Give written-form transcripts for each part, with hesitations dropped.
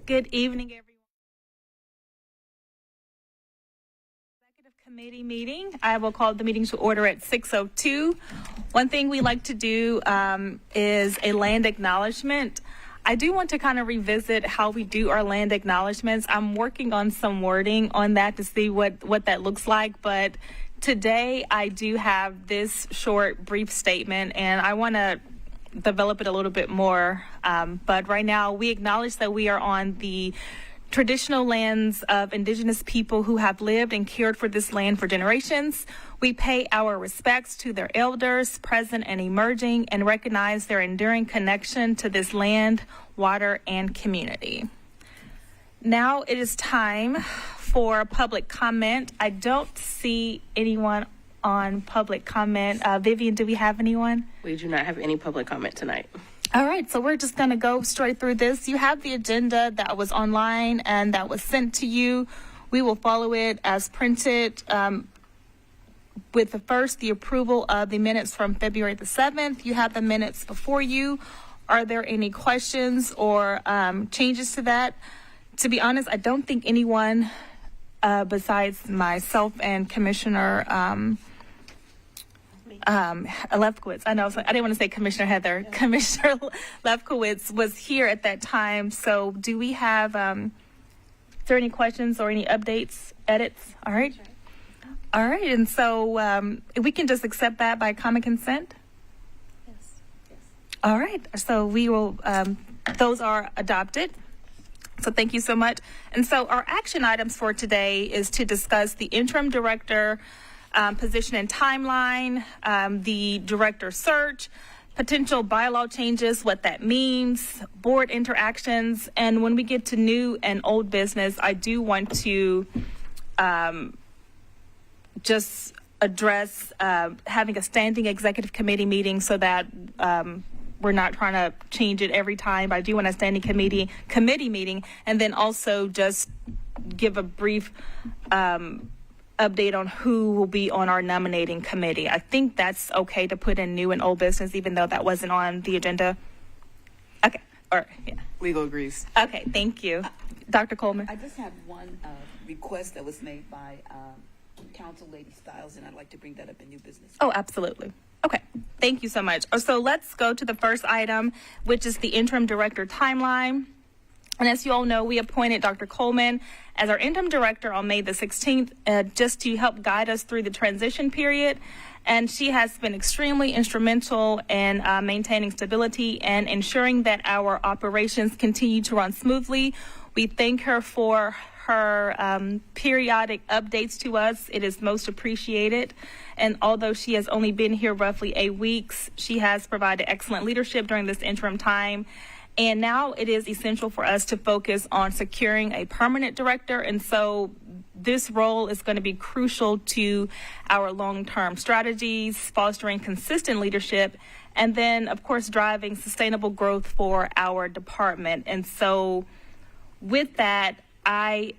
Good evening, everyone. Executive Committee meeting. I will call the meeting to order at 6:02. One thing we like to do is a land acknowledgement. I do want to kind of revisit how we do our land acknowledgements. I'm working on some wording on that to see what that looks like, but today I do have this short, brief statement, and I want to develop it a little bit more. But right now, we acknowledge that we are on the traditional lands of Indigenous people who have lived and cared for this land for generations. We pay our respects to their elders, present and emerging, and recognize their enduring connection to this land, water, and community. Now it is time for public comment. I don't see anyone on public comment. Vivian, do we have anyone? We do not have any public comment tonight. All right, so we're just going to go straight through this. You have the agenda that was online and that was sent to you. We will follow it as printed with the approval of the minutes from February the 7th. You have the minutes before you. Are there any questions or changes to that? To be honest, I don't think anyone besides myself and Commissioner Lefkowitz. I know, I didn't want to say Commissioner Heather. Yeah. Commissioner Lefkowitz was here at that time. So do we have, is there any questions or any updates, edits? All right. All right. And so we can just accept that by common consent? Yes. All right. So we will, those are adopted. So thank you so much. And so our action items for today is to discuss the interim director position and timeline, the director search, potential bylaw changes, what that means, board interactions, and when we get to new and old business, I do want to just address having a standing executive committee meeting so that we're not trying to change it every time. I do want a standing committee meeting, and then also just give a brief update on who will be on our nominating committee. I think that's okay to put in new and old business, even though that wasn't on the agenda. Okay, all right, yeah. Legal agrees. Okay, thank you. Dr. Coleman. I just have one request that was made by Council Lady Stiles, and I'd like to bring that up in new business. Oh, absolutely. Okay, thank you so much. So let's go to the first item, which is the interim director timeline. And as you all know, we appointed Dr. Coleman as our interim director on May the 16th, just to help guide us through the transition period. And she has been extremely instrumental in maintaining stability and ensuring that our operations continue to run smoothly. We thank her for her periodic updates to us. It is most appreciated. And although she has only been here roughly 8 weeks, she has provided excellent leadership during this interim time. And now it is essential for us to focus on securing a permanent director. And so this role is going to be crucial to our long-term strategies, fostering consistent leadership, and then, of course, driving sustainable growth for our department. And so with that, I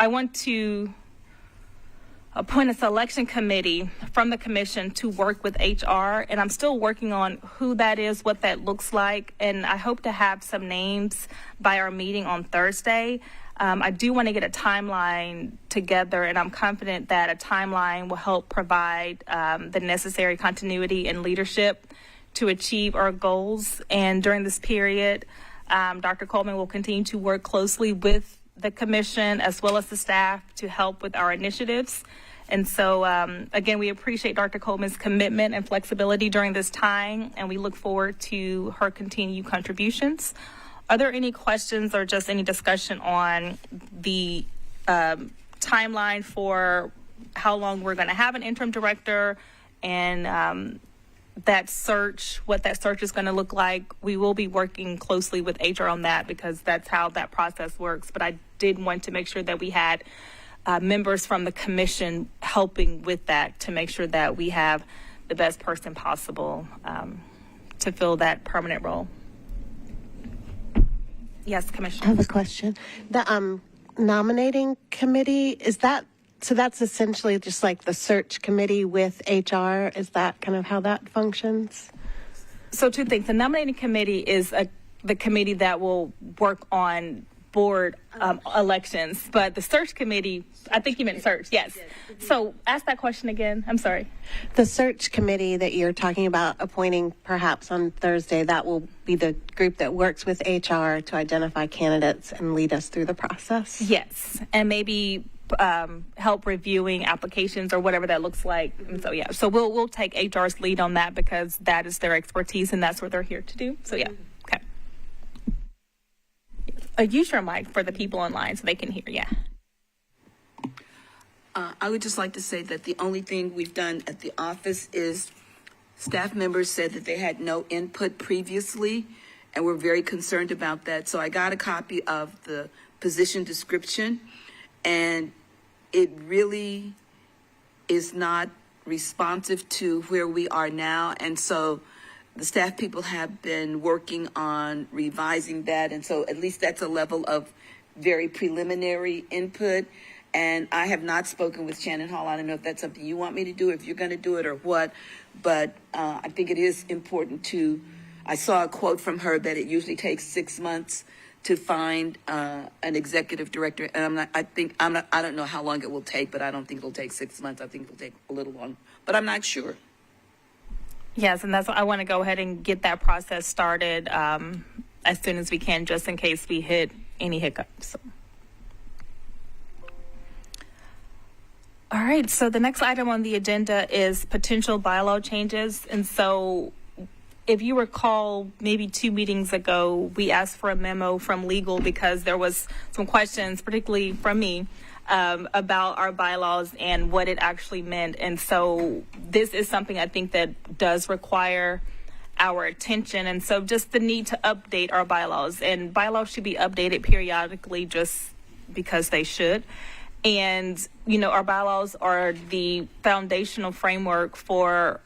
want to appoint a selection committee from the commission to work with HR, and I'm still working on who that is, what that looks like, and I hope to have some names by our meeting on Thursday. I do want to get a timeline together, and I'm confident that a timeline will help provide the necessary continuity and leadership to achieve our goals. And during this period, Dr. Coleman will continue to work closely with the commission as well as the staff to help with our initiatives. And so, again, we appreciate Dr. Coleman's commitment and flexibility during this time, and we look forward to her continued contributions. Are there any questions or just any discussion on the timeline for how long we're going to have an interim director and that search, what that search is going to look like? We will be working closely with HR on that because that's how that process works. But I did want to make sure that we had members from the commission helping with that to make sure that we have the best person possible to fill that permanent role. Yes, Commissioner. I have a question. The nominating committee, is that, so that's essentially just like the search committee with HR? Is that kind of how that functions? So two things. The nominating committee is a the committee that will work on board elections. But the search committee, I think you meant search, yes. So ask that question again. I'm sorry. The search committee that you're talking about appointing perhaps on Thursday, that will be the group that works with HR to identify candidates and lead us through the process? Yes, and maybe help reviewing applications or whatever that looks like. And so yeah, so we'll take HR's lead on that because that is their expertise and that's what they're here to do. So yeah, okay. Use your mic for the people online so they can hear. Yeah. I would just like to say that the only thing we've done at the office is staff members said that they had no input previously, and we're very concerned about that. So I got a copy of the position description, and it really is not responsive to where we are now. And so the staff people have been working on revising that. And so at least that's a level of very preliminary input. And I have not spoken with Shannon Hall. I don't know if that's something you want me to do, if you're going to do it or what. But I think it is important to, I saw a quote from her that it usually takes 6 months to find an executive director. And I don't know how long it will take, but I don't think it'll take 6 months. I think it'll take a little long, but I'm not sure. Yes, and that's I want to go ahead and get that process started as soon as we can, just in case we hit any hiccups. All right, so the next item on the agenda is potential bylaw changes. And so if you recall, maybe 2 meetings ago, we asked for a memo from legal because there was some questions, particularly from me, about our bylaws and what it actually meant. And so this is something I think that does require our attention. And so just the need to update our bylaws, and bylaws should be updated periodically just because they should. And, you know, our bylaws are the foundational framework for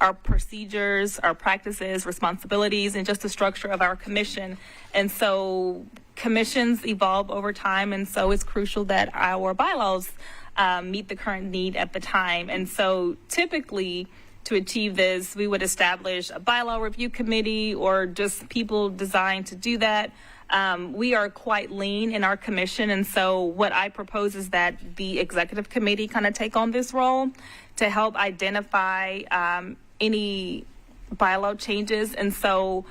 our procedures, our practices, responsibilities, and just the structure of our commission. And so commissions evolve over time, and so it's crucial that our bylaws meet the current need at the time. And so typically, to achieve this, we would establish a bylaw review committee or just people designed to do that. We are quite lean in our commission, and so what I propose is that the executive committee kind of take on this role to help identify any bylaw changes. And so,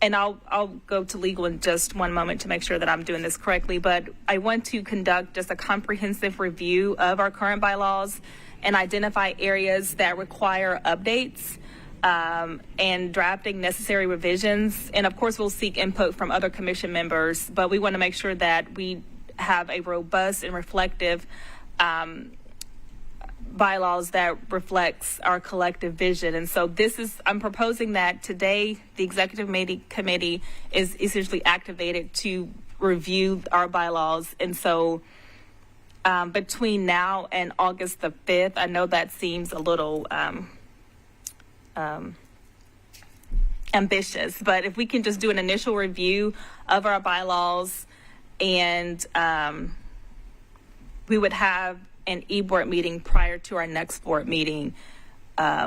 and I'll go to legal in just one moment to make sure that I'm doing this correctly, but I want to conduct just a comprehensive review of our current bylaws and identify areas that require updates and drafting necessary revisions. And of course, we'll seek input from other commission members, but we want to make sure that we have a robust and reflective bylaws that reflects our collective vision. And so I'm proposing that today the executive committee is essentially activated to review our bylaws. And so between now and August the 5th, I know that seems a little ambitious, but if we can just do an initial review of our bylaws, and we would have an e-board meeting prior to our next board meeting,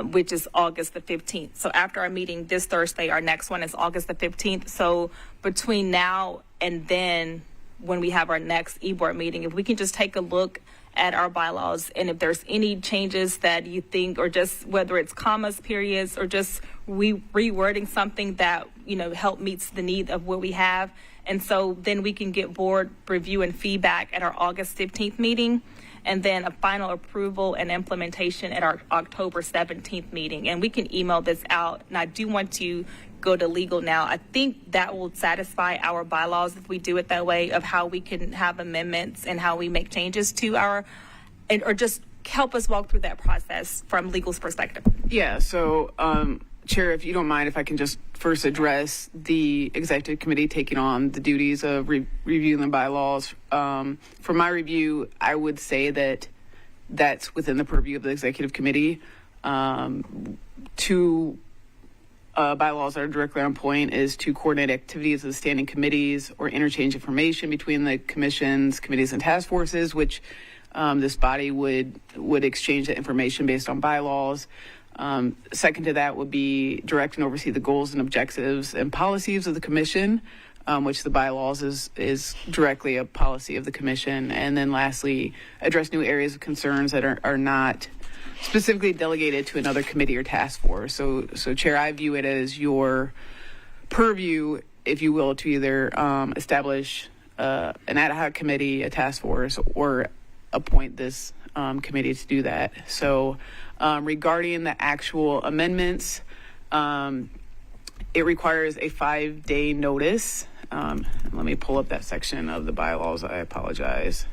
which is August the 15th. So after our meeting this Thursday, our next one is August the 15th. So between now and then, when we have our next e-board meeting, if we can just take a look at our bylaws, and if there's any changes that you think, or just whether it's commas, periods, or just rewording something that, you know, help meets the need of what we have. And so then we can get board review and feedback at our August 15th meeting, and then a final approval and implementation at our October 17th meeting. And we can email this out. And I do want to go to legal now. I think that will satisfy our bylaws if we do it that way, of how we can have amendments and how we make changes to our, or just help us walk through that process from legal's perspective. Yeah, so Chair, if you don't mind, if I can just first address the executive committee taking on the duties of reviewing the bylaws. For my review, I would say that that's within the purview of the executive committee. Two bylaws that are directly on point is to coordinate activities of the standing committees or interchange information between the commissions, committees, and task forces, which this body would exchange that information based on bylaws. Second to that would be direct and oversee the goals and objectives and policies of the commission, which the bylaws is directly a policy of the commission. And then lastly, address new areas of concerns that are not specifically delegated to another committee or task force. So Chair, I view it as your purview, if you will, to either establish an ad hoc committee, a task force, or appoint this committee to do that. So regarding the actual amendments, it requires a 5-day notice. Let me pull up that section of the bylaws. I apologize.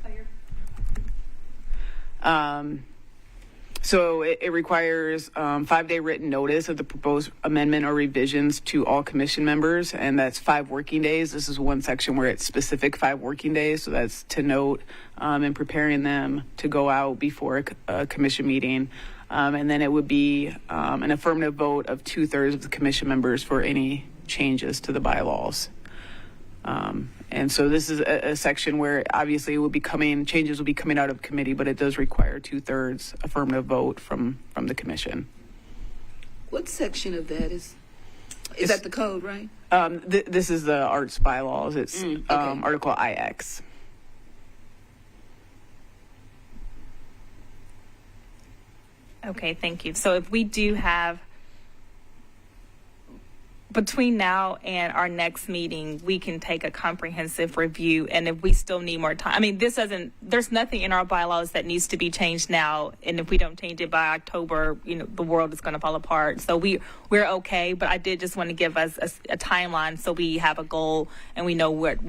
So it requires 5-day written notice of the proposed amendment or revisions to all commission members, and that's 5 working days. This is one section where it's specific 5 working days, so that's to note in preparing them to go out before a commission meeting. And then it would be an affirmative vote of 2/3 of the commission members for any changes to the bylaws. And so this is a section where obviously changes will be coming out of committee, but it does require 2/3 affirmative vote from the commission. What section of that is that the code, right? This is the arts bylaws. It's okay. Article IX. Okay, thank you. So if we do have, between now and our next meeting, we can take a comprehensive review. And if we still need more time, I mean, there's nothing in our bylaws that needs to be changed now. And if we don't change it by October, the world is going to fall apart. So we're okay. But I did just want to give us a timeline so we have a goal and we know what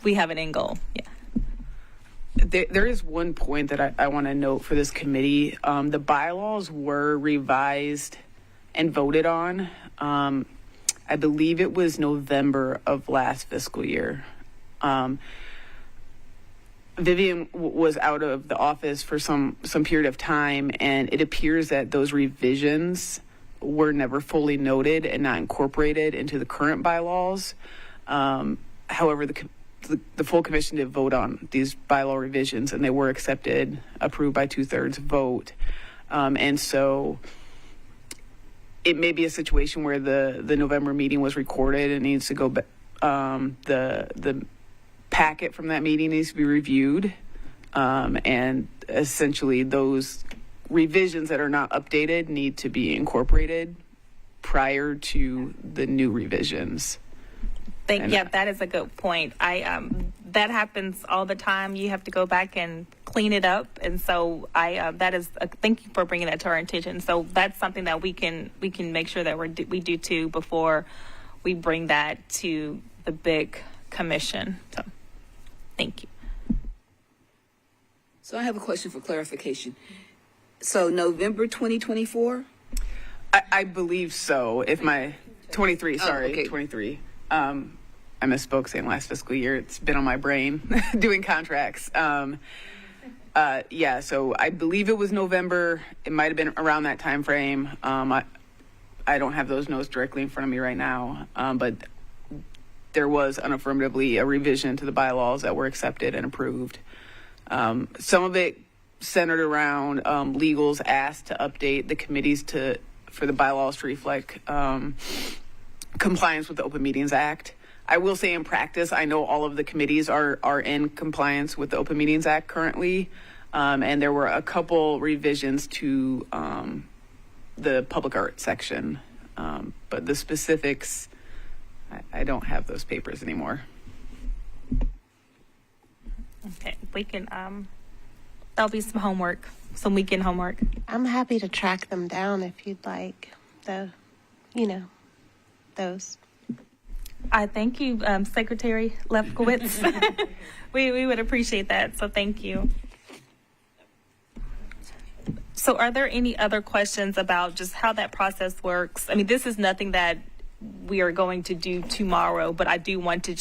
we have an end goal. Yeah. There is one point that I want to note for this committee. The bylaws were revised and voted on. I believe it was November of last fiscal year. Vivian was out of the office for some period of time, and it appears that those revisions were never fully noted and not incorporated into the current bylaws. However, the full commission did vote on these bylaw revisions, and they were approved by 2/3 vote. And so it may be a situation where the November meeting was recorded and needs to go back. The packet from that meeting needs to be reviewed. And essentially those revisions that are not updated need to be incorporated prior to the new revisions. That is a good point. That happens all the time. You have to go back and clean it up, and so thank you for bringing that to our attention. So that's something that we can make sure that we do too before we bring that to the big commission. So thank you. So I have a question for clarification. So November 2024? I believe so. If my 23, sorry, okay. 23. I misspoke saying last fiscal year. It's been on my brain doing contracts. So I believe it was November. It might have been around that time frame. I don't have those notes directly in front of me right now, but there was unaffirmatively a revision to the bylaws that were accepted and approved. Some of it centered around legals asked to update the committees for the bylaws to reflect compliance with the Open Meetings Act. I will say in practice, I know all of the committees are in compliance with the Open Meetings Act currently, and there were a couple revisions to the public art section, but the specifics, I don't have those papers anymore. Okay, we can. That'll be some homework, some weekend homework. I'm happy to track them down if you'd like. Those. I thank you, Secretary Lefkowitz. we would appreciate that. So thank you. So are there any other questions about just how that process works? I mean, this is nothing that we are going to do tomorrow, but I do want to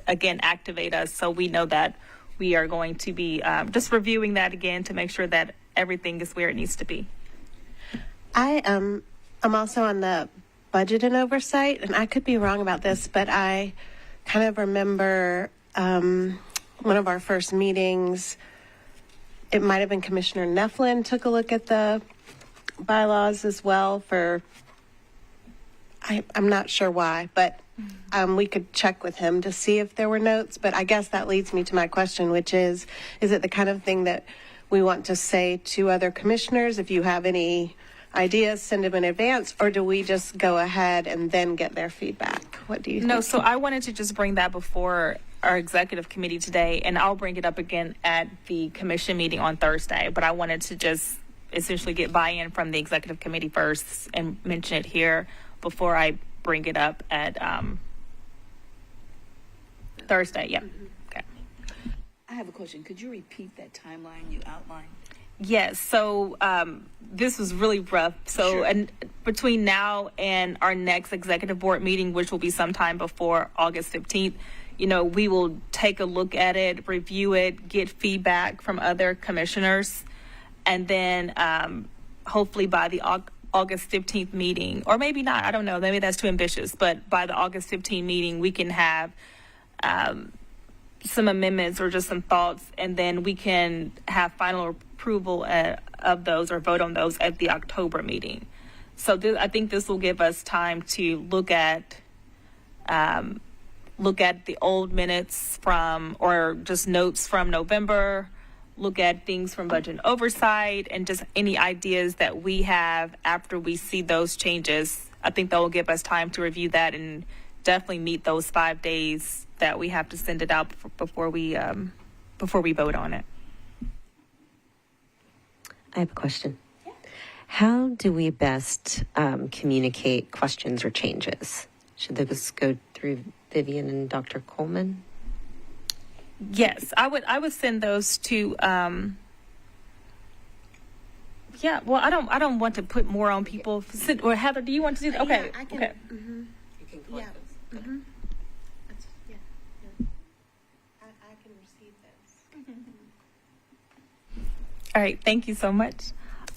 again, activate us so we know that we are going to be just reviewing that again to make sure that everything is where it needs to be. I'm also on the budget and oversight, and I could be wrong about this, but I kind of remember one of our first meetings it might have been Commissioner Nefflin took a look at the bylaws as well for, I'm not sure why, but we could check with him to see if there were notes. But I guess that leads me to my question, which is it the kind of thing that we want to say to other commissioners? If you have any ideas, send them in advance, or do we just go ahead and then get their feedback? What do you think? No, so I wanted to just bring that before our executive committee today, and I'll bring it up again at the commission meeting on Thursday. But I wanted to just essentially get buy-in from the executive committee first and mention it here before I bring it up at Thursday. Yep. Okay. I have a question. Could you repeat that timeline you outlined? Yes. So this was really rough. So Sure. and between now and our next executive board meeting, which will be sometime before August 15th, we will take a look at it, review it, get feedback from other commissioners, and then hopefully by the August 15th meeting, or maybe not, I don't know, maybe that's too ambitious, but by the August 15th meeting, we can have some amendments or just some thoughts, and then we can have final approval of those or vote on those at the October meeting. So I think this will give us time to look at the old minutes or just notes from November, look at things from budget and oversight, and just any ideas that we have after we see those changes. I think that will give us time to review that and definitely meet those 5 days that we have to send it out before we vote on it. I have a question. How do we best communicate questions or changes? Should those go through Vivian and Dr. Coleman? Yes, I would send those to. Yeah, well, I don't want to put more on people. Or Heather, do you want to do that? Okay, Yeah, I can. okay. Mm-hmm. You can collect those. Mm-hmm. I can receive those. All right, thank you so much.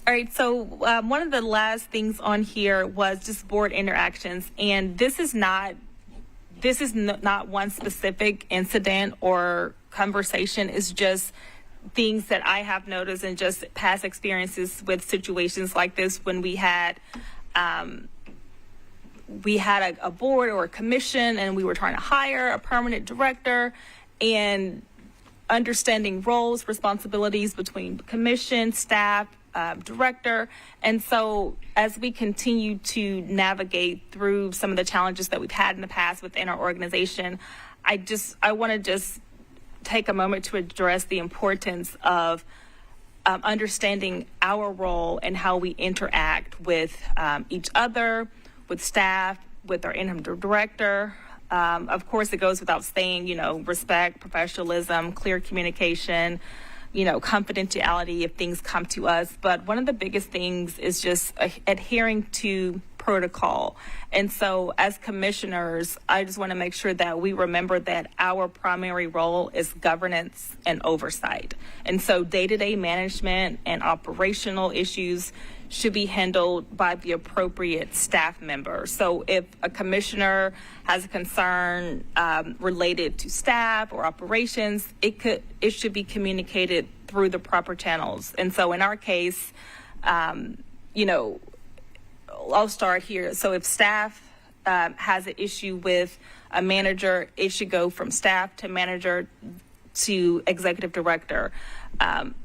All right, so one of the last things on here was just board interactions, and this is not one specific incident or conversation. It's just things that I have noticed and just past experiences with situations like this when we had a board or a commission and we were trying to hire a permanent director, and understanding roles, responsibilities between commission, staff, director. And so as we continue to navigate through some of the challenges that we've had in the past within our organization, I want to just take a moment to address the importance of understanding our role and how we interact with each other, with staff, with our interim director. Of course, it goes without saying, respect, professionalism, clear communication, confidentiality if things come to us. But one of the biggest things is just adhering to protocol. And so as commissioners, I just want to make sure that we remember that our primary role is governance and oversight. And so day-to-day management and operational issues should be handled by the appropriate staff member. So if a commissioner has a concern related to staff or operations, it should be communicated through the proper channels. And so in our case, I'll start here. So if staff has an issue with a manager, it should go from staff to manager to executive director.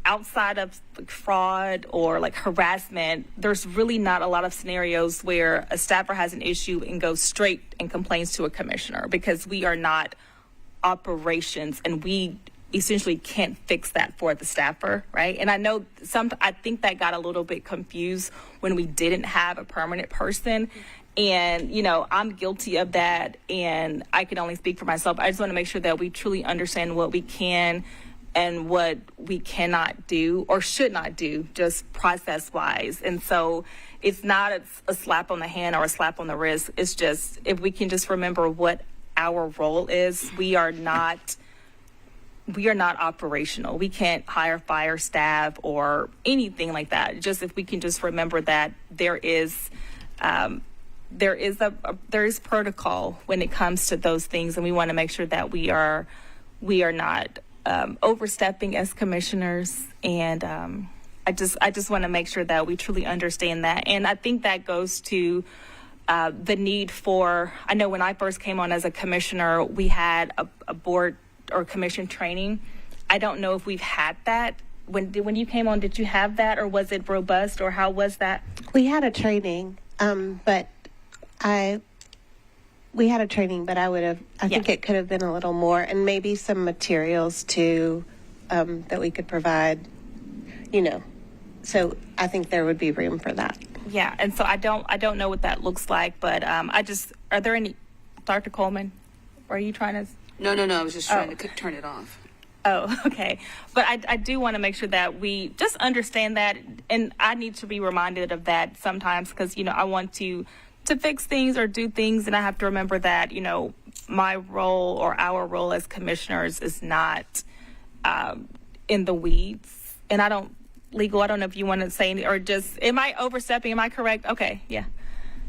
Outside of fraud or harassment, there's really not a lot of scenarios where a staffer has an issue and goes straight and complains to a commissioner, because we are not operations and we essentially can't fix that for the staffer, right? And I know I think that got a little bit confused when we didn't have a permanent person. And, I'm guilty of that, and I can only speak for myself. I just want to make sure that we truly understand what we can and what we cannot do or should not do, just process-wise. And so it's not a slap on the hand or a slap on the wrist. It's just, if we can just remember what our role is, we are not operational. We can't hire, fire staff or anything like that. Just if we can just remember that there is protocol when it comes to those things, and we want to make sure that we are not overstepping as commissioners, and I just want to make sure that we truly understand that. And I think that goes to the need for, I know when I first came on as a commissioner, we had a board or commission training. I don't know if we've had that. When you came on, did you have that, or was it robust, or how was that? We had a training, but we had a training, but I think it could have been a little more, and maybe some materials too, that we could provide, so I think there would be room for that. Yeah, and so I don't know what that looks like, but are there any, Dr. Coleman, are you trying to? No, I was just trying to turn it off. Oh, okay. But I do want to make sure that we just understand that, and I need to be reminded of that sometimes, because, I want to fix things or do things, and I have to remember that, my role or our role as commissioners is not in the weeds. And I don't know if you want to say anything, or just, am I overstepping? Am I correct? Okay, yeah.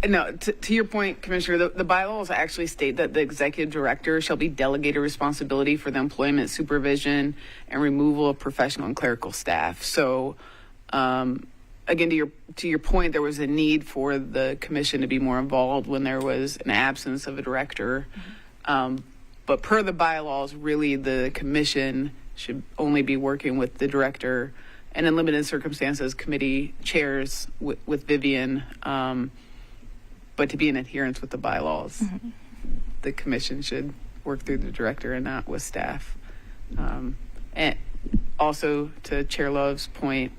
No, to your point, Commissioner, the bylaws actually state that the executive director shall be delegated responsibility for the employment, supervision, and removal of professional and clerical staff. So, again, to your point, there was a need for the commission to be more involved when there was an absence of a director. But per the bylaws, really the commission should only be working with the director, and in limited circumstances, committee chairs with Vivian. But to be in adherence with the bylaws, the commission should work through the director and not with staff. And also to Chair Love's point,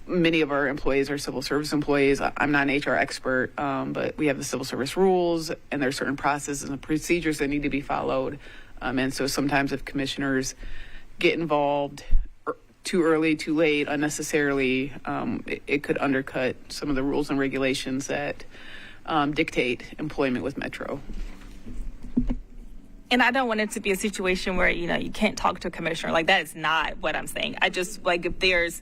many of our employees are civil service employees. I'm not an HR expert, but we have the civil service rules, and there are certain processes and procedures that need to be followed. And so sometimes if commissioners get involved too early, too late, unnecessarily, it could undercut some of the rules and regulations that dictate employment with Metro. And I don't want it to be a situation where, you can't talk to a commissioner. Like, that is not what I'm saying. I just, like, if there's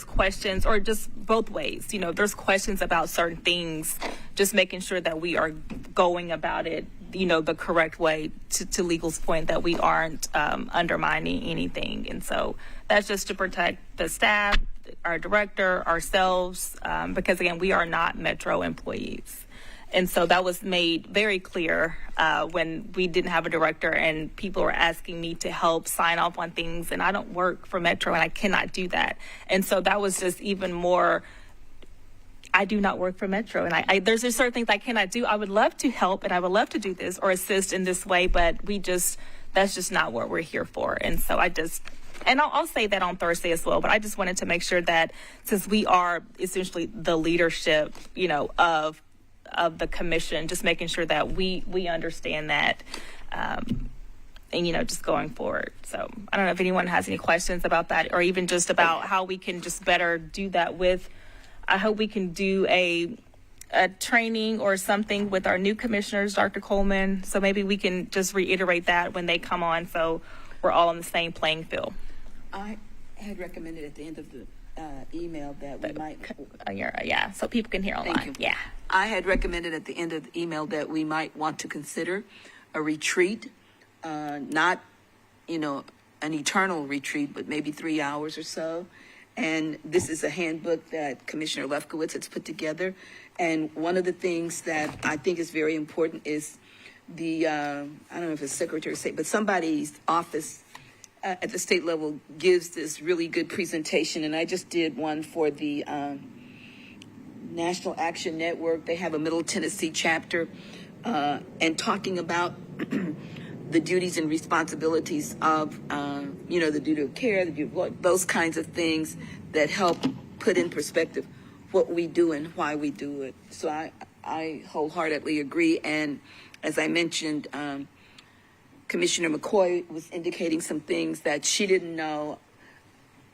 questions, or just both ways, if there's questions about certain things, just making sure that we are going about it, the correct way, to legal's point, that we aren't undermining anything. And so that's just to protect the staff, our director, ourselves, because again, we are not Metro employees. And so that was made very clear when we didn't have a director, and people were asking me to help sign off on things, and I don't work for Metro, and I cannot do that. And so that was just even more, I do not work for Metro, and there's just certain things I cannot do. I would love to help, and I would love to do this or assist in this way, but that's just not what we're here for. And so I'll say that on Thursday as well, but I just wanted to make sure that, since we are essentially the leadership, of the commission, just making sure that we understand that, and just going forward. So I don't know if anyone has any questions about that, or even just about how we can just better do that with. I hope we can do a training or something with our new commissioners, Dr. Coleman. So maybe we can just reiterate that when they come on, so we're all on the same playing field. I had recommended at the end of the email that we might. Yeah, so people can hear online. Thank you. Yeah. I had recommended at the end of the email that we might want to consider a retreat, not, an eternal retreat, but maybe 3 hours or so. And this is a handbook that Commissioner Lefkowitz has put together. And one of the things that I think is very important is the, I don't know if it's Secretary of State, but somebody's office at the state level gives this really good presentation. And I just did one for the National Action Network. They have a Middle Tennessee chapter, and talking about the duties and responsibilities of, the duty of care, the duty of work, those kinds of things that help put in perspective what we do and why we do it. So I wholeheartedly agree. And as I mentioned, Commissioner McCoy was indicating some things that she didn't know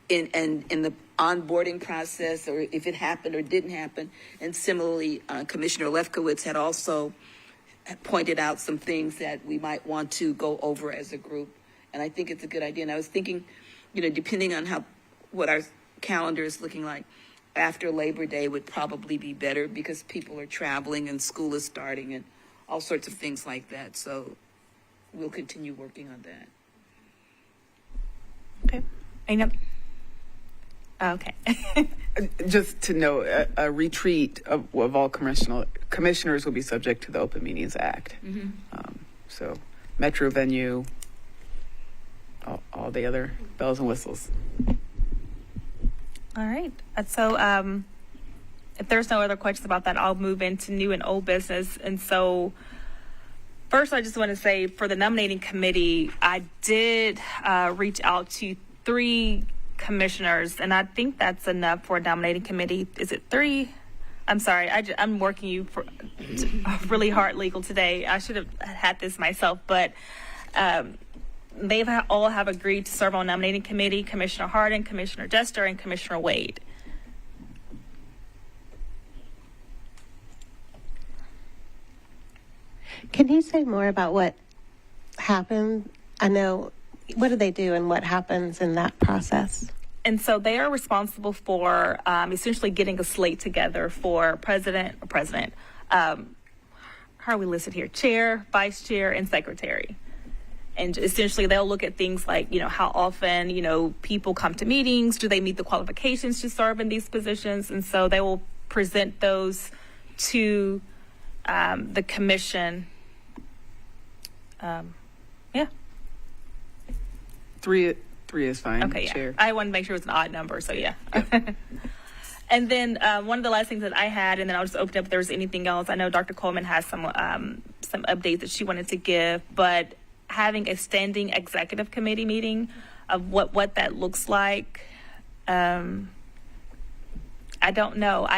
in the onboarding process, or if it happened or didn't happen. And similarly, Commissioner Lefkowitz had also pointed out some things that we might want to go over as a group. And I think it's a good idea. And I was thinking, depending on what our calendar is looking like, after Labor Day would probably be better, because people are traveling and school is starting and all sorts of things like that. So we'll continue working on that. Okay. Any other- Okay. Just to know, a retreat of all commissioners will be subject to the Open Meetings Act. So metro venue, all the other bells and whistles. All right. So if there's no other questions about that, I'll move into new and old business. And so first, I just want to say for the nominating committee, I did reach out to 3 commissioners, and I think that's enough for a nominating committee. Is it 3? I'm sorry. I'm working you for really hard legal today. I should have had this myself, but all have agreed to serve on nominating committee: Commissioner Hardin, Commissioner Jester, and Commissioner Wade. Can you say more about what happened? I know, what do they do and what happens in that process? And so they are responsible for essentially getting a slate together for president, how are we listed here? Chair, vice chair, and secretary. And essentially they'll look at things like, how often, people come to meetings. Do they meet the qualifications to serve in these positions? And so they will present those to the commission. Yeah. 3 is fine. Okay, yeah. Chair. I wanted to make sure it was an odd number, so yeah. And then one of the last things that I had, and then I'll just open up if there's anything else. I know Dr. Coleman has some updates that she wanted to give, but having a standing executive committee meeting of what that looks like, I don't know.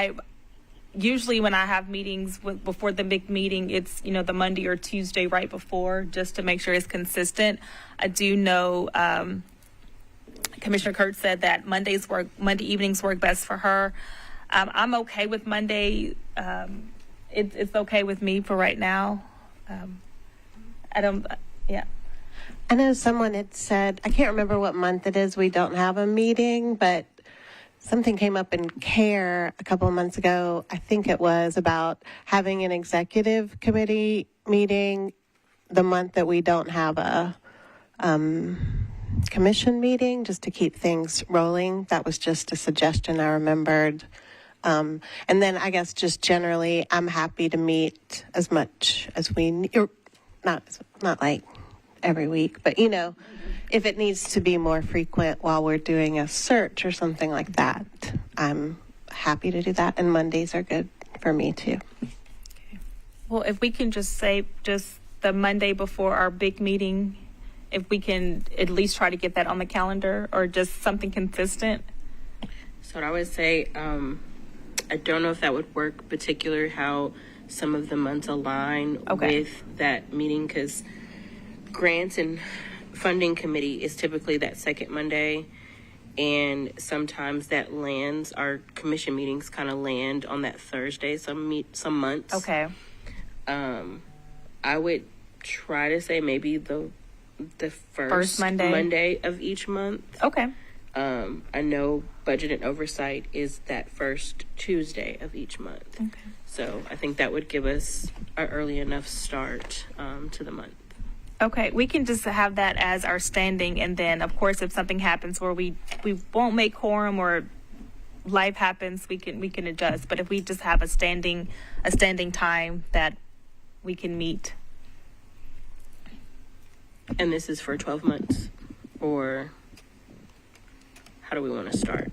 Usually when I have meetings before the big meeting, it's, the Monday or Tuesday right before, just to make sure it's consistent. I do know Commissioner Kurtz said that Monday evenings work best for her. I'm okay with Monday. It's okay with me for right now. Yeah. I know someone had said, I can't remember what month it is, we don't have a meeting, but something came up in CARE a couple of months ago. I think it was about having an executive committee meeting the month that we don't have a commission meeting, just to keep things rolling. That was just a suggestion I remembered. And then I guess just generally, I'm happy to meet as much as we need, not like every week, but if it needs to be more frequent while we're doing a search or something like that, I'm happy to do that. And Mondays are good for me too. Well, if we can just say just the Monday before our big meeting, if we can at least try to get that on the calendar, or just something consistent. So what I would say, I don't know if that would work, particular how some of the months align with that meeting, because grants and funding committee is typically that second Monday, and sometimes that lands, our commission meetings kind of land on that Thursday some months. Okay. I would try to say maybe the first Monday of each month. Okay. I know budget and oversight is that first Tuesday of each month. Okay. So I think that would give us an early enough start to the month. Okay, we can just have that as our standing, and then of course if something happens where we won't make quorum or life happens, we can adjust. But if we just have a standing time that we can meet. And this is for 12 months, or how do we want to start?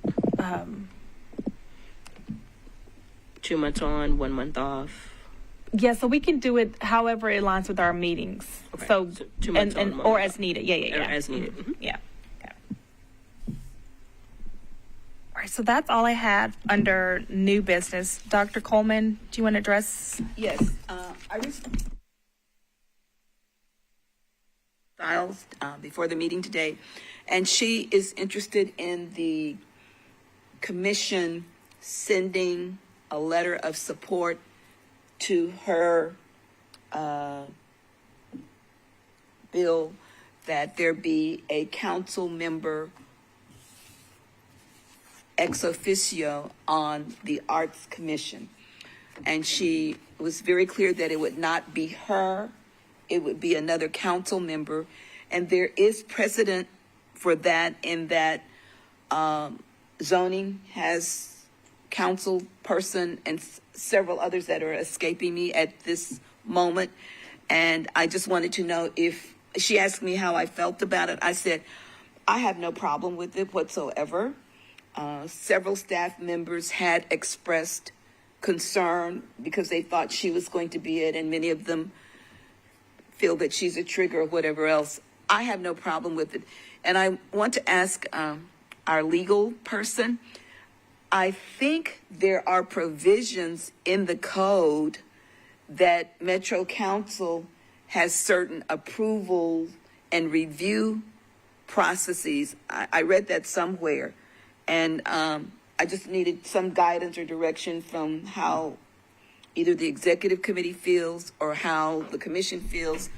2 months on, 1 month off. Yeah, so we can do it however it aligns with our meetings. Okay. So 2 months on, 1 or month as needed. Yeah. Or as needed. Mm-hmm. Yeah. Okay. All right, so that's all I had under new business. Dr. Coleman, do you want to address? Yes, I was Styles before the meeting today, and she is interested in the commission sending a letter of support to her bill that there be a council member ex officio on the Arts Commission. And she was very clear that it would not be her it would be another council member. And there is precedent for that in that zoning has council person and several others that are escaping me at this moment. And I just wanted to know if she asked me how I felt about it. I said, I have no problem with it whatsoever. Several staff members had expressed concern because they thought she was going to be it, and many of them feel that she's a trigger or whatever else. I have no problem with it. And I want to ask our legal person, I think there are provisions in the code that Metro Council has certain approval and review processes. I read that somewhere. And I just needed some guidance or direction from how either the executive committee feels or how the commission feels,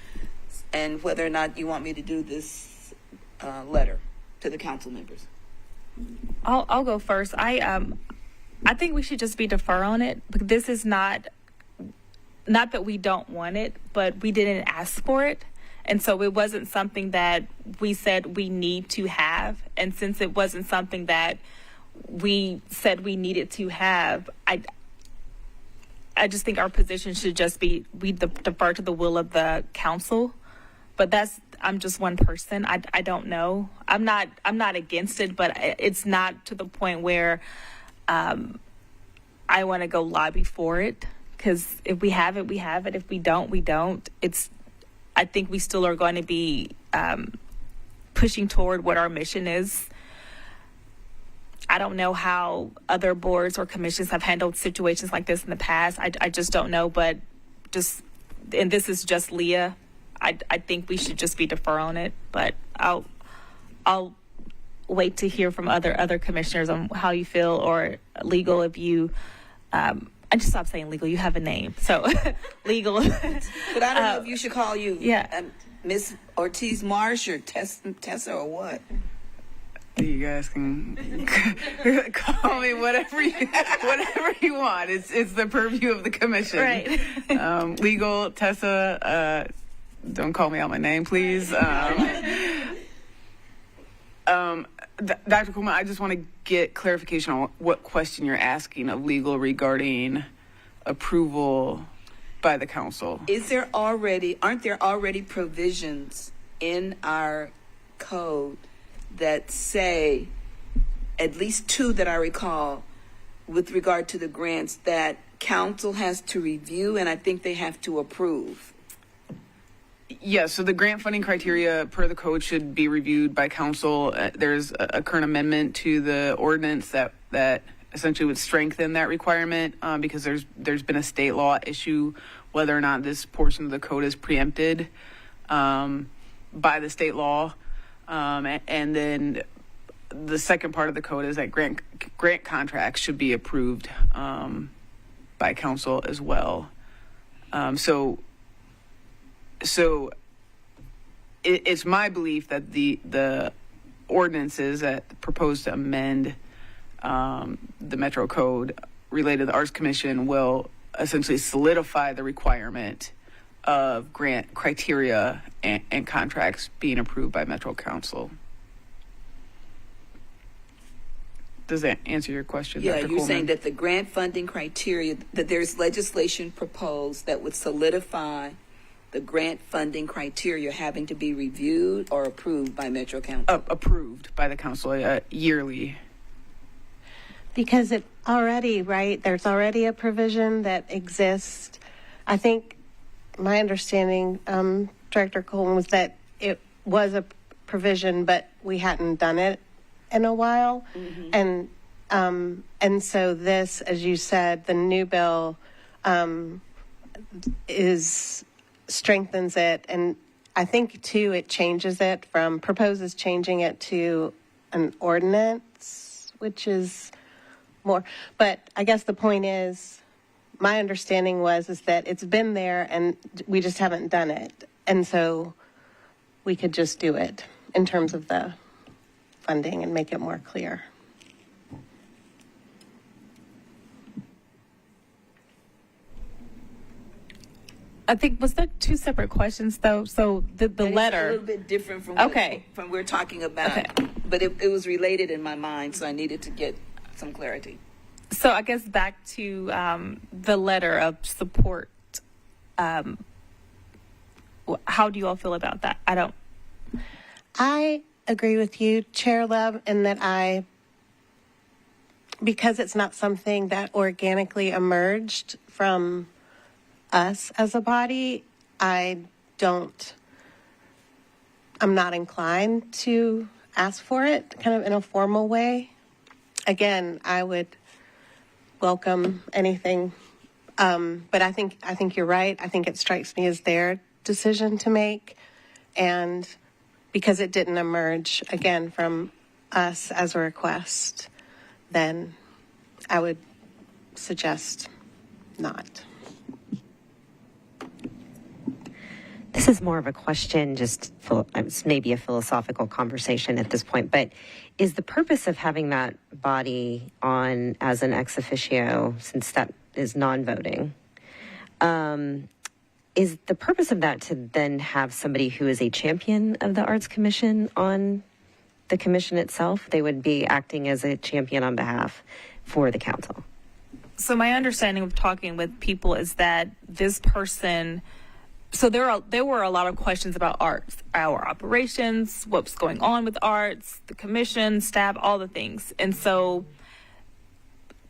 and whether or not you want me to do this letter to the council members. I'll go first. I think we should just be defer on it, because this is not that we don't want it, but we didn't ask for it. And so it wasn't something that we said we need to have. And since it wasn't something that we said we needed to have, I just think our position should just be we defer to the will of the council. But I'm just one person. I don't know. I'm not against it, but it's not to the point where I want to go lobby for it. Because if we have it, we have it. If we don't, we don't. I think we still are going to be pushing toward what our mission is. I don't know how other boards or commissions have handled situations like this in the past. I just don't know. But and this is just Leah. I think we should just be defer on it. But I'll wait to hear from other commissioners on how you feel, or legal if you. I just stopped saying legal. You have a name, so legal. But I don't know if you should call you Yeah. Miss Ortiz Marsh or Tessa or what. You guys can call me whatever you want. It's the purview of the commission. Right. Legal, Tessa. Don't call me out my name, please. Dr. Coleman, I just want to get clarification on what question you're asking of legal regarding approval by the council. Aren't there already provisions in our code that say, at least two that I recall, with regard to the grants, that council has to review and I think they have to approve? Yeah, so the grant funding criteria per the code should be reviewed by council. There's a current amendment to the ordinance that essentially would strengthen that requirement because there's been a state law issue whether or not this portion of the code is preempted by the state law. And then the second part of the code is that grant contracts should be approved by council as well. So it's my belief that the ordinances that propose to amend the Metro Code related to the Arts Commission will essentially solidify the requirement of grant criteria and contracts being approved by Metro Council. Does that answer your question, Yeah, Dr. you're Coleman? saying that the grant funding criteria, that there's legislation proposed that would solidify the grant funding criteria having to be reviewed or approved by Metro Council? Approved by the council yearly. Because it already, right, there's already a provision that exists. I think my understanding, Director Coleman, was that it was a provision, but we hadn't done it in a while. Mm-hmm. And so this, as you said, the new bill strengthens it, and I think too it proposes changing it to an ordinance, which is more. But I guess the point is, my understanding is that it's been there and we just haven't done it, and so we could just do it in terms of the funding and make it more clear. I think, was there two separate questions though? So the And it's a letter. little bit different from Okay. from we're talking about, Okay. but it was related in my mind, so I needed to get some clarity. So I guess back to the letter of support. How do you all feel about that? I agree with you, Chair Love, in that because it's not something that organically emerged from us as a body, I'm not inclined to ask for it kind of in a formal way. Again, I would welcome anything, but I think you're right. I think it strikes me as their decision to make, and because it didn't emerge again from us as a request, then I would suggest not. This is more of a question, it's maybe a philosophical conversation at this point, but is the purpose of having that body on as an ex officio, since that is non-voting, is the purpose of that to then have somebody who is a champion of the Arts Commission on the commission itself? They would be acting as a champion on behalf for the council. So my understanding of talking with people is that this person. So there were a lot of questions about arts, our operations, what's going on with arts, the commission, staff, all the things. And so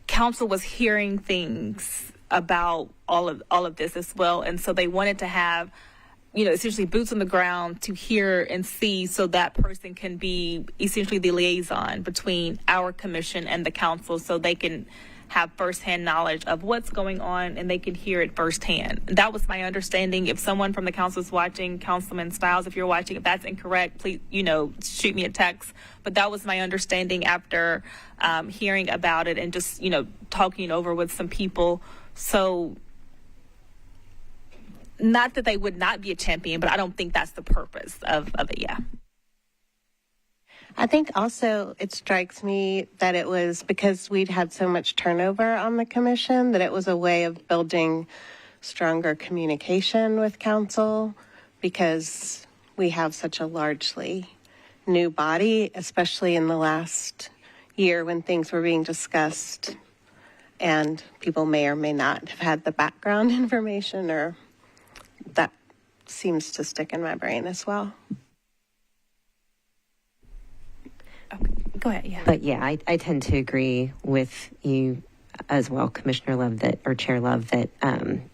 council was hearing things about all of this as well. And so they wanted to have, essentially boots on the ground to hear and see, so that person can be essentially the liaison between our commission and the council, so they can have firsthand knowledge of what's going on and they can hear it firsthand. That was my understanding. If someone from the council is watching, Councilman Stiles, if you're watching, if that's incorrect, please, shoot me a text. But that was my understanding after hearing about it and just, talking over with some people. So not that they would not be a champion, but I don't think that's the purpose of it. Yeah. I think also it strikes me that it was because we'd had so much turnover on the commission that it was a way of building stronger communication with council, because we have such a largely new body, especially in the last year when things were being discussed and people may or may not have had the background information, or that seems to stick in my brain as well. Okay. Go ahead. Yeah. But yeah, I tend to agree with you as well, Commissioner Love, or Chair Love, that, I'm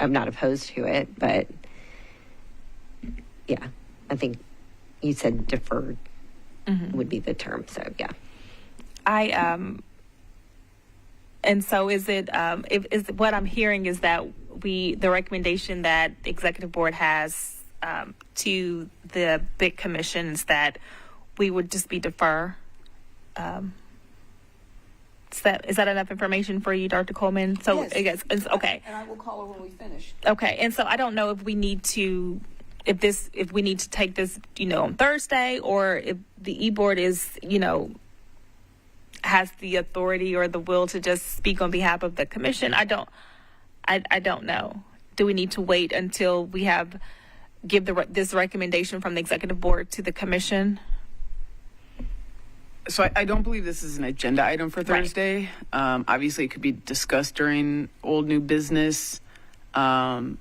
not opposed to it, but yeah, I think you said deferred would be the term. So yeah. And so is it, is what I'm hearing is that the recommendation that the executive board has to the big commissions, that we would just be defer. Is that enough information for you, Dr. Coleman? So Yes. I guess it's okay. And I will call her when we finish. Okay, and so I don't know if we need to, if we need to take this, on Thursday, or if the e-board is, has the authority or the will to just speak on behalf of the commission. I don't know. Do we need to wait until we give this recommendation from the executive board to the commission? So I don't believe this is an agenda item for Thursday. Obviously, it could be discussed during old new business, and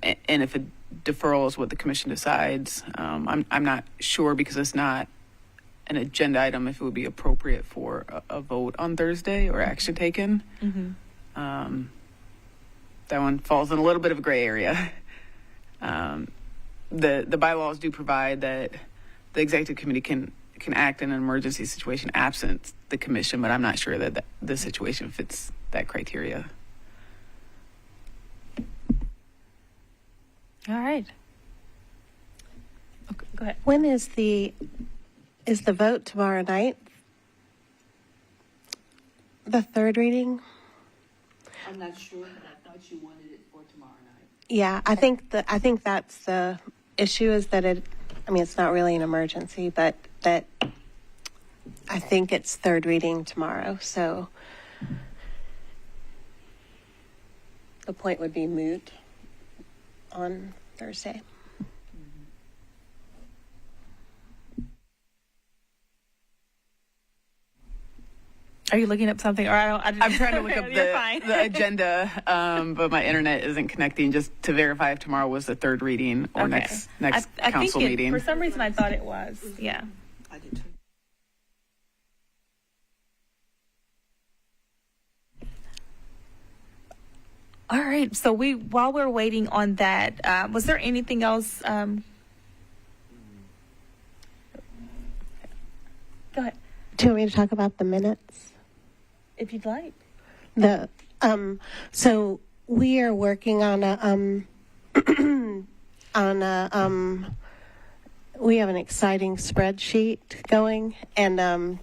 if a deferral is what the commission decides, I'm not sure, because it's not an agenda item, if it would be appropriate for a vote on Thursday or action taken. That one falls in a little bit of a gray area. The bylaws do provide that the executive committee can act in an emergency situation absent the commission, but I'm not sure that the situation fits that criteria. All right. Okay, go ahead. When is the vote tomorrow night? The third reading? I'm not sure, but I thought you wanted it for tomorrow night. Yeah, I think that's the issue, is that it's not really an emergency, but that I think it's third reading tomorrow. So the point would be moot on Thursday. Are you looking up something? Or I'm trying to look up You're fine. the agenda, but my internet isn't connecting just to verify if tomorrow was the third reading or Okay. next I council think meeting. For some reason, I thought it was. Yeah. I did too. All right. So while we're waiting on that, was there anything else? Go ahead, Do you want me to talk about the minutes? if you'd like. So we are working on we have an exciting spreadsheet going, and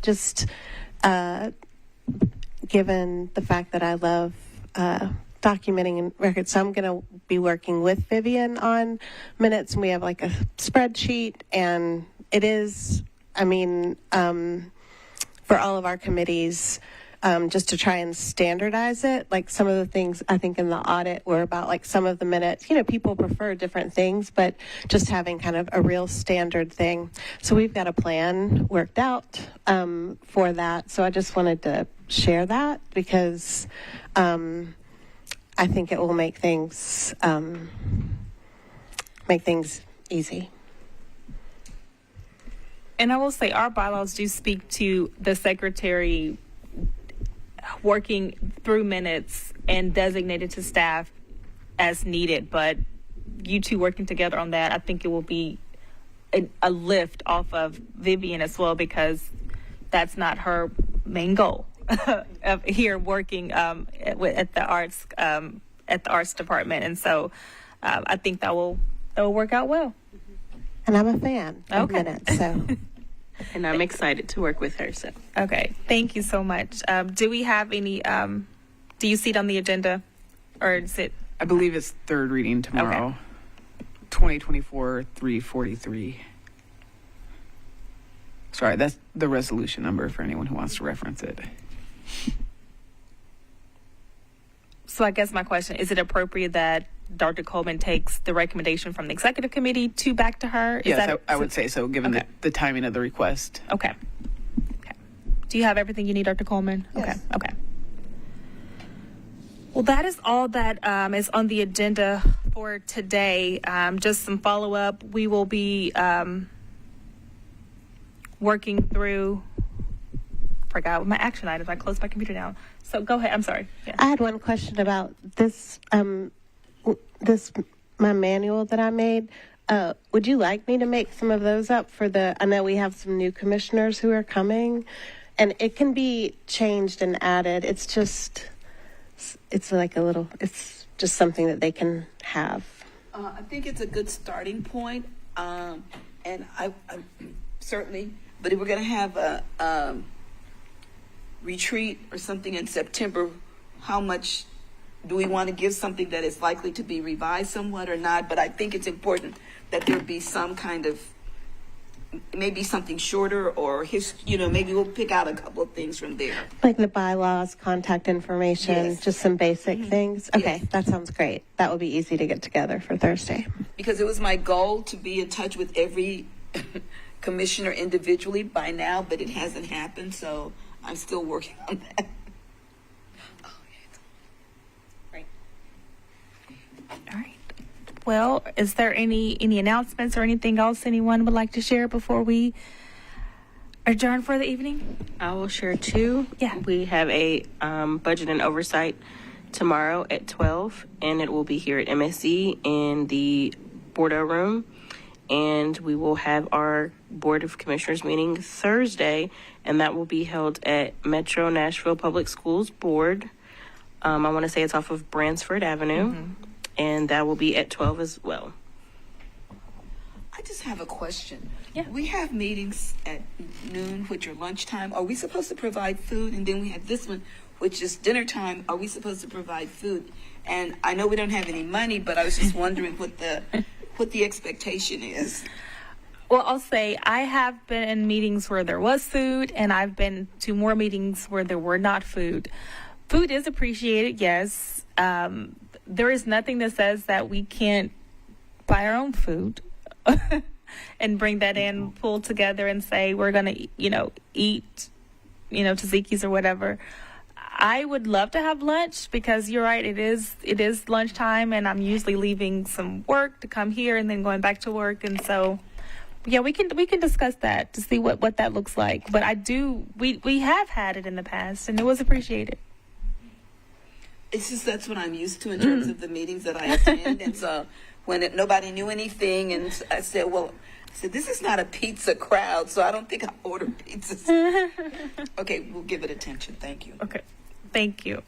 given the fact that I love documenting records, so I'm going to be working with Vivian on minutes, and we have like a spreadsheet, and it is, for all of our committees, just to try and standardize it. Like some of the things I think in the audit were about like some of the minutes, people prefer different things, but just having kind of a real standard thing. So we've got a plan worked out for that. So I just wanted to share that because I think it will make things easy. And I will say our bylaws do speak to the secretary working through minutes and designated to staff as needed. But you two working together on that, I think it will be a lift off of Vivian as well, because that's not her main goal of here working at the arts department. And so I think that will work out well. And I'm a fan of Okay. minutes, so. And I'm excited to work with her. So Okay, thank you so much. Do we have any, do you see it on the agenda? Or is it, I believe it's third reading tomorrow. 2024-343. Sorry, that's the resolution number for anyone who wants to reference it. so I guess my question, is it appropriate that Dr. Coleman takes the recommendation from the executive committee back to her? Is Yes, that- I would say so, given Okay. the timing of the request. Okay. Do you have everything you need, Dr. Coleman? Yes. Okay. Well, that is all that is on the agenda for today. Just some follow-up. We will be working through, forgot what my action items. I closed my computer down. So go ahead. I'm sorry. Yeah. I had one question about this, my manual that I made. Would you like me to make some of those up I know we have some new commissioners who are coming, and it can be changed and added. It's just something that they can have. I think it's a good starting point, and I certainly. But if we're going to have a retreat or something in September, how much do we want to give something that is likely to be revised somewhat or not? But I think it's important that there be some kind of, maybe something shorter, or maybe we'll pick out a couple of things from there. Like the bylaws, contact information, Yes. just some basic things. Okay, Yes. that sounds great. That will be easy to get together for Thursday. Because it was my goal to be in touch with every commissioner individually by now, but it hasn't happened, so I'm still working on that. All right. Well, is there any announcements or anything else anyone would like to share before we adjourn for the evening? I will share two. Yeah. We have a budget and oversight tomorrow at 12, and it will be here at MSC in the Bordeaux room. And we will have our Board of Commissioners meeting Thursday, and that will be held at Metro Nashville Public Schools Board. I want to say it's off of Bransford Avenue, and that will be at 12 as well. I just have a question. Yeah. We have meetings at noon, which are lunchtime. Are we supposed to provide food? And then we have this one, which is dinner time. Are we supposed to provide food? And I know we don't have any money, but I was just wondering what the expectation is. Well, I'll say I have been in meetings where there was food, and I've been to more meetings where there were not food. Food is appreciated, yes. there is nothing that says that we can't buy our own food and bring that in, pull together and say, we're going to, eat, tzatziki's or whatever. I would love to have lunch because you're right. It is lunchtime and I'm usually leaving some work to come here and then going back to work. And so, yeah, we can discuss that to see what that looks like. But we have had it in the past and it was appreciated. It's just that's what I'm used to in terms of the meetings that I attend. And so when nobody knew anything, and I said, this is not a pizza crowd, so I don't think I ordered pizzas. Okay, we'll give it attention. Thank you. Okay, thank you.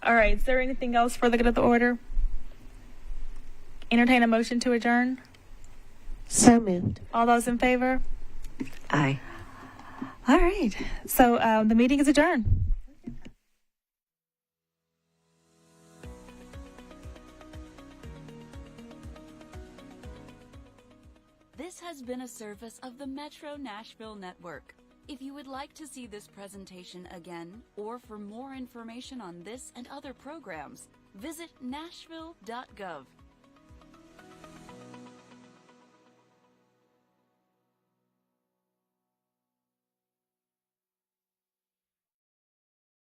All right, is there anything else for the good of the order? Entertain a motion to adjourn. So moved. All those in favor? Aye. All right, so the meeting is adjourned. This has been a service of the Metro Nashville Network. If you would like to see this presentation again, or for more information on this and other programs, visit nashville.gov.